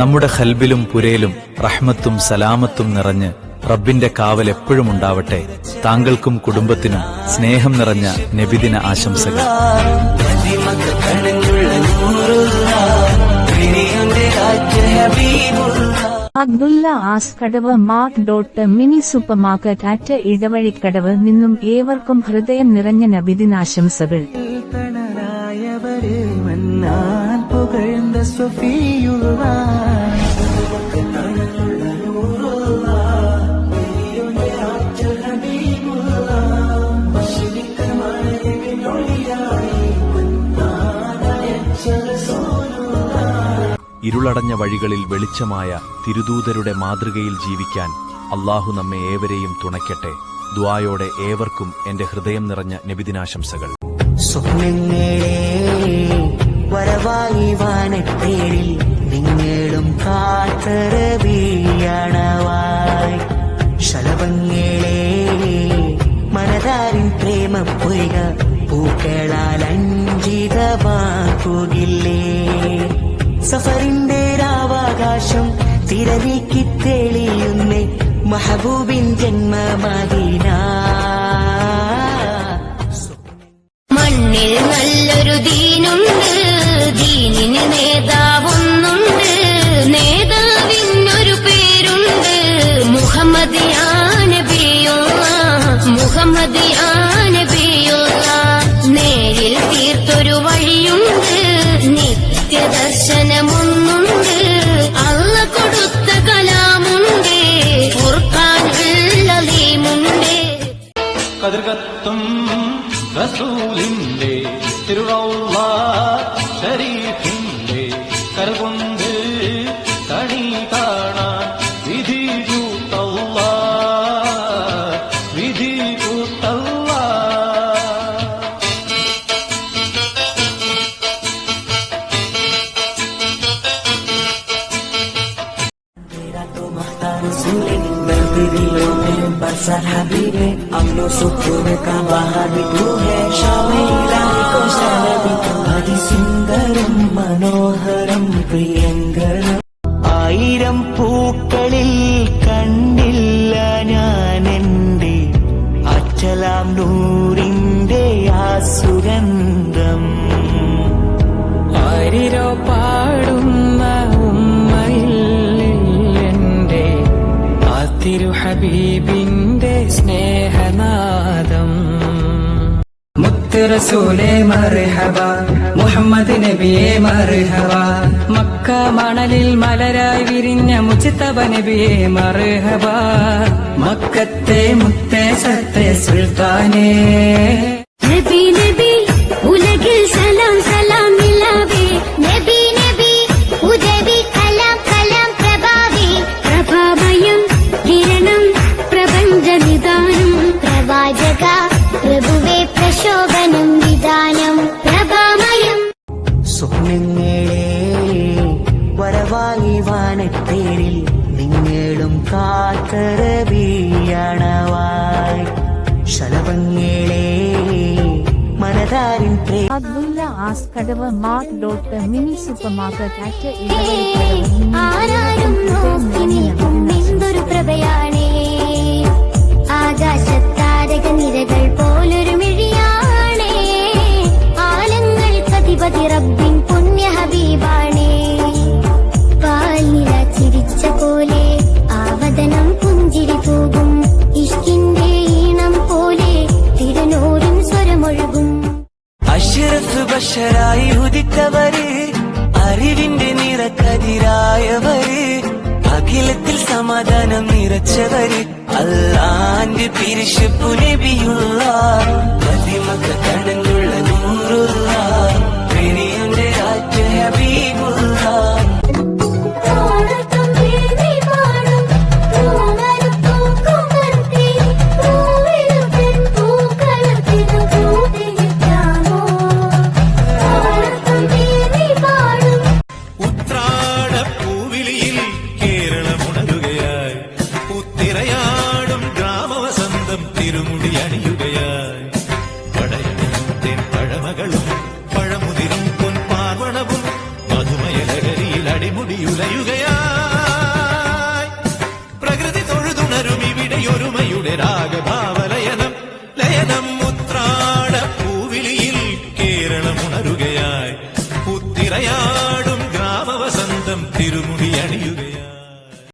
നമ്മുടെ ഖൽബിലും പുരയിലും റഹ്മത്തും സലാമത്തും നിറഞ്ഞ് റബ്ബിന്റെ കാവൽ എപ്പോഴും ഉണ്ടാവട്ടെ. താങ്കൾക്കും കുടുംബത്തിനും സ്നേഹം നിറഞ്ഞ നബിദിന ആശംസകൾ. Abdulla ആസ്കടവ് mini super market Idavazhikkadavu നിന്നും ഏവർക്കും ഹൃദയം നിറഞ്ഞ നബിദിനാശംസകൾ. ഇരുളടഞ്ഞ വഴികളിൽ വെളിച്ചമായ തിരുദൂതരുടെ മാതൃകയിൽ ജീവിക്കാൻ അല്ലാഹു നമ്മെ ഏവരെയും തുണയ്ക്കട്ടെ. ദുആയോടെ ഏവർക്കും എന്റെ ഹൃദയം നിറഞ്ഞ നബിദിനാശംസകൾ. വരവായി വാനത്തേരിൽ നിങ്ങളും കാത്തറബിയണവായി ശലഭങ്ങളെ മനതാരിൻ പ്രേമ പൊയ്ക പൂക്കളാൽ അഞ്ചിതമാക്കുകില്ലേ. സഫറിന്റെ രാവാകാശം തിരനീക്കി തെളിയുന്നേ മഹബൂബിൻ ജന്മമദീന. മണ്ണിൽ നല്ലൊരു ദീനുണ്ട്, ദീനിന് നേതാവൊന്നുണ്ട്, നേതാവിനൊരു പേരുണ്ട്, മുഹമ്മദ് യാ നബിയുള്ള, മുഹമ്മദ് യാ നബിയുള്ള. നേരിൽ തീർത്തൊരു വഴിയുണ്ട്, നിത്യദർശനമൊന്നുണ്ട്, അള്ള കൊടുത്ത കലാമുണ്ട്, ഖുർആനുൽ അലീമുണ്ട്. കതിർകത്തും റസൂലിന്റെ തിരുറൗള ശരീഫിന്റെ കരകൊണ്ട് കണി കാണാൻ വിധി കൂട്ടല്ലാഹ്, വിധി കൂട്ടല്ലാഹ്. बरसात हबीबे अमनो सुकून का बहार भी तू है, शामे इलाही को शान भी तू, അതിസുന്ദരം മനോഹരം പ്രിയങ്കരം. ആയിരം പൂക്കളിൽ കണ്ടില്ല ഞാൻ എന്റെ അച്ചലാം നൂറിന്റെ ആ സുഗന്ധം. ആരിരോ പാടുന്ന ഉമ്മയിൽ എന്റെ ആ തിരു ഹബീബിന്റെ സ്നേഹനാദം. മുത്ത് റസൂലേ മർഹബ, മുഹമ്മദ് നബിയേ മർഹബ, മക്ക മണലിൽ മലരായി വിരിഞ്ഞ മുജ്തബ നബിയേ മർഹബ, മക്കത്തെ മുത്തേ സത്തേ സുൽത്താനേ. നബി നബി ഉലകിൽ സലാം സലാം നിലാവേ, നബി നബി ഉദവി കലാം കലാം പ്രഭാവേ, പ്രഭാമയം കിരണം പ്രപഞ്ച നിദാനം, പ്രവാചക പ്രഭുവേ പ്രശോഭനം വിധാനം, പ്രഭാമയം. സ്വപ്നങ്ങളെ വരവായി വാനത്തേരിൽ നിങ്ങളും കാത്തറബിയണവായി ശലഭങ്ങളെ മനതാരിൻ Abdulla ആസ്കടവ് mini super market Idavazhikkadavu നിന്നും ആരാരും നോക്കി നിൽക്കും എന്തൊരു പ്രഭയാണേ, ആകാശത്താരക നിരകൾ പോലൊരു മിഴിയാണേ, ആലങ്ങൾക്കധിപതി റബ്ബിൻ പുണ്യ ഹബീബാണേ. പാൽനില ചിരിച്ച പോലെ ആവതനം പുഞ്ചിരി പോകും, ഇഷ്കിന്റെ ഈണം പോലെ തിരുനൂറും സ്വരമൊഴുകും. അഷ്റഫ് ബഷറായി ഉദിത്തവര്, അറിവിന്റെ നിറക്കതിരായവര്, അഖിലത്തിൽ സമാധാനം നിറച്ചവര്, അല്ലാന്റെ പിരിശപ്പു നബിയുള്ള, മദിമക്ക കടന്നുള്ള നൂറുള്ള, പെരിയന്റെ രാജ ഹബീബുള്ള. ഉത്രാടപ്പൂവിളിയിൽ കേരളമുണരുകയായി, ഉത്തിരയാടും ഗ്രാമവസന്തം തിരുമുടി അണിയുകയായി, പടയത്തെ പഴമകളും അടിമുടിയുലയുകയായി. പ്രകൃതി തൊഴുതുണരും ഇവിടെ ഒരുമയുടെ രാഗഭാവലയനം ലയനം ഉത്രാട പൂവിളിയിൽ കേരളം ഉണരുകയായി. പുത്തിരയാടും ഗ്രാമവസന്തം തിരുമുടി അണിയുകയായി.